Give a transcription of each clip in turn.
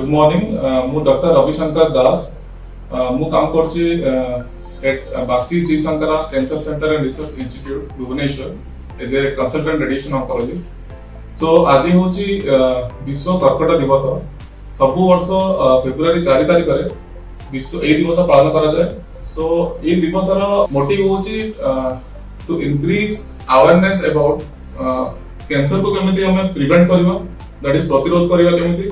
Good morning मु doctor Ravishankar Das मु काम करछि at Bagchi Shri Shankara cancer centre and research institute Bhubaneswar as a consultant radiation oncology. So आज होछि विश्व कर्कट दिवस। सबु वर्ष फेब्रुआरी 4 तारिख रे विश्व ए दिवस पालन करा जाय। सो ए दिवस रो मोटिव होछि to increase awareness about cancer को केमिति हमें प्रिवेंट करबा, दैट इज प्रतिरोध करबा केमिति,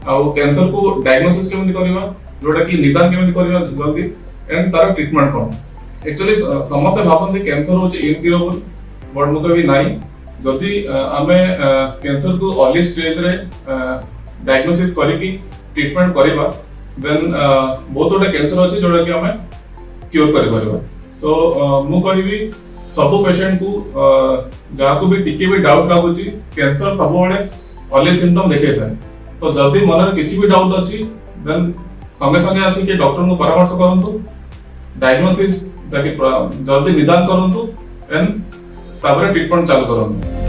आउ कैंसर को डायग्नोसिस केमिति करबा, जोटा कि निदान केमिति करबा जल्दी, एंड तार ट्रीटमेंट कोन। एक्चुअली समस्त भाबंती कैंसर होछि इनक्यूरेबल, बट मु कभी नाही। जदि आमे कैंसर को अर्ली स्टेज रे डायग्नोसिस करिकि ट्रीटमेंट करबा, देन बहुत गोटे कैंसर अछि जोटा कि हमें क्योर करि परबा। सो मु कहबी सब पेशेंट को जहाँ को भी टिके भी डाउट लागुची, कैंसर सब बड़े अर्ली सिम्पटम देखे था। तो जदि मन किसी भी डाउट अच्छी, देन संगे संगे आसिक डॉक्टर को परामर्श करंतु, डायग्नोसिस जल्दी निदान करंतु, एंड तापर ट्रीटमेंट चालू करंतु।